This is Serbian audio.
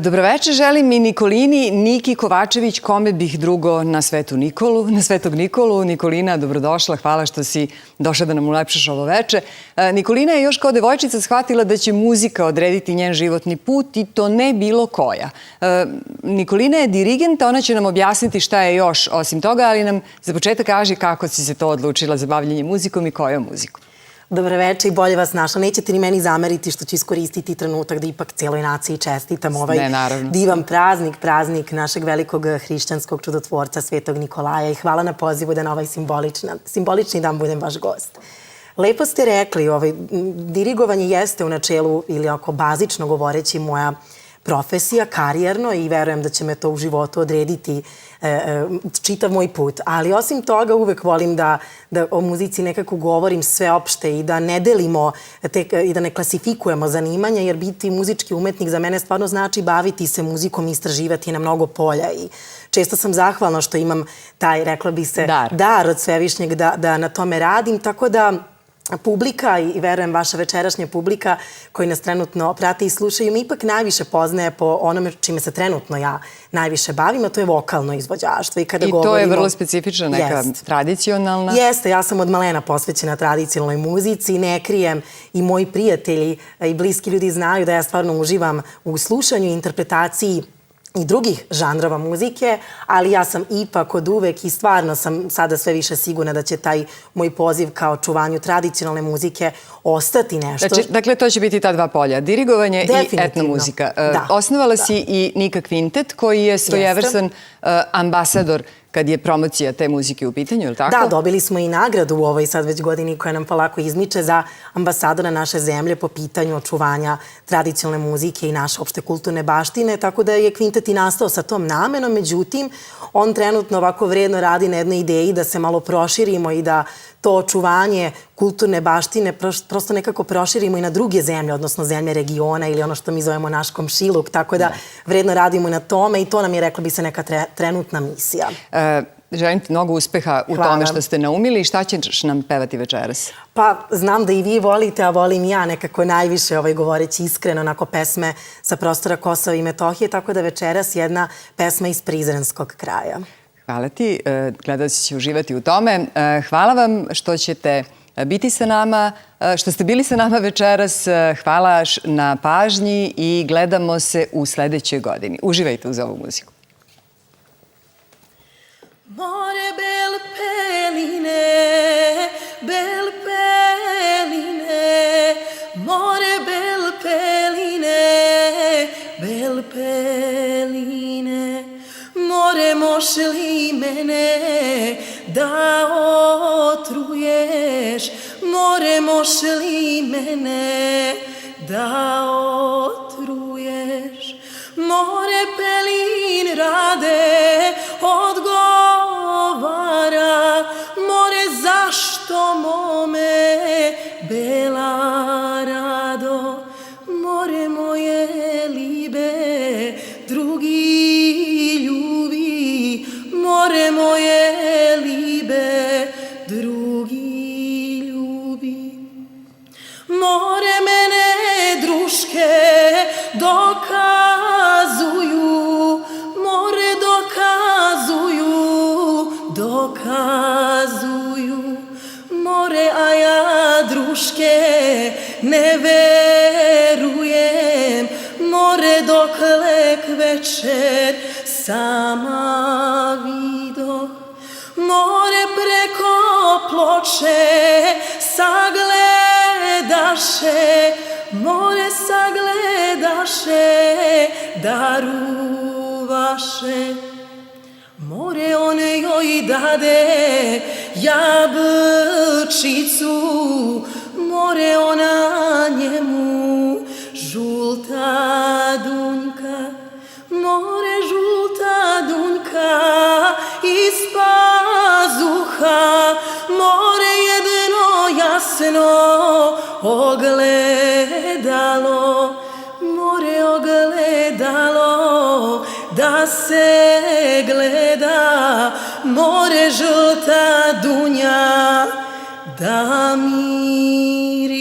Dobroveče, želim i Nikolini Niki Kovačević, kome bih drugo na Svetog Nikolu. Nikolina, dobrodošla, hvala što si došla da nam ulepšaš ovo veče. Nikolina je još kao devojčica shvatila da će muzika odrediti njen životni put i to ne bilo koja. Nikolina je dirigent, ona će nam objasniti šta je još osim toga, ali nam za početak kaži kako si se to odlučila za bavljanje muzikom i kojom muzikom. Dobroveče i bolje vas našla. Nećete ni meni zameriti što ću iskoristiti trenutak da ipak cijeloj naciji čestitam ovaj divan praznik našeg velikog hrišćanskog čudotvorca Svetog Nikolaja i hvala na pozivu da na ovaj simbolični dan budem vaš gost. Lepo ste rekli, dirigovanje jeste u načelu ili ako bazično govoreći moja profesija, karijerno i verujem da će me to u životu odrediti čitav moj put. Ali osim toga uvek volim da o muzici nekako govorim sveopšte i da ne delimo i da ne klasifikujemo zanimanja, jer biti muzički umetnik za mene stvarno znači baviti se muzikom i istraživati na mnogo polja. I često sam zahvalna što imam taj, rekla bi se, dar od Svevišnjeg da na tome radim, tako da publika i verujem vaša večerašnja publika koji nas trenutno prate i slušaju mi ipak najviše poznaje po onome čime se trenutno ja najviše bavim, a to je vokalno izvođaštvo. I to je vrlo specifična neka tradicionalna? Jeste, ja sam od malena posvećena tradicionalnoj muzici, ne krijem i moji prijatelji i bliski ljudi znaju da ja stvarno uživam u slušanju i interpretaciji i drugih žanrova muzike, ali ja sam ipak od uvek i stvarno sam sada sve više sigurna da će taj moj poziv ka očuvanju tradicionalne muzike ostati nešto. Dakle, to će biti ta dva polja, dirigovanje i etnomuzika. Osnovala si i Nika Kvintet, koji je svojevrstan ambasador kad je promocija te muzike u pitanju, je li tako? Da, dobili smo i nagradu u ovoj sad već godini koja nam polako izmiče za ambasadora naše zemlje po pitanju očuvanja tradicionalne muzike i naše opšte kulturne baštine, tako da je Kvintet i nastao sa tom namenom, međutim, on trenutno ovako vredno radi na jednoj ideji da se malo proširimo i da to očuvanje kulturne baštine prosto nekako proširimo i na druge zemlje, odnosno zemlje regiona ili ono što mi zovemo naš komšiluk, tako da vredno radimo na tome i to nam je, rekla bi se, neka trenutna misija. Želim ti mnogo uspeha u tome što ste naumili i šta ćeš nam pevati večeras? Pa znam da i vi volite, a volim ja nekako najviše govoreći iskreno onako pesme sa prostora Kosova i Metohije, tako da večeras jedna pesma iz Prizrenskog kraja. Hvala ti, gledalci će uživati u tome. Hvala vam što ćete biti sa nama, što ste bili sa nama večeras. Hvala na pažnji i gledamo se u sledećoj godini. Uživajte uz ovu muziku. More bel peline, bel peline, more bel peline, bel peline. More, može li mene da otruješ? More, može li mene da otruješ? More, pelin rade odgovara. More, zašto mome bela rado? More moje libe drugi ljubi. More moje libe drugi ljubi. More mene druške dokazuju. More dokazuju. More, a ja druške ne verujem. More, dokle k večer sama vidoh. More, preko ploče sagledaše. More, sagledaše daruvaše. More, on joj dade jabučicu. More, ona njemu žulta dunjka. More, žulta dunjka iz pazuha. More, jedno jasno ogledalo. More, ogledalo da se gleda. More, žulta dunja da miri.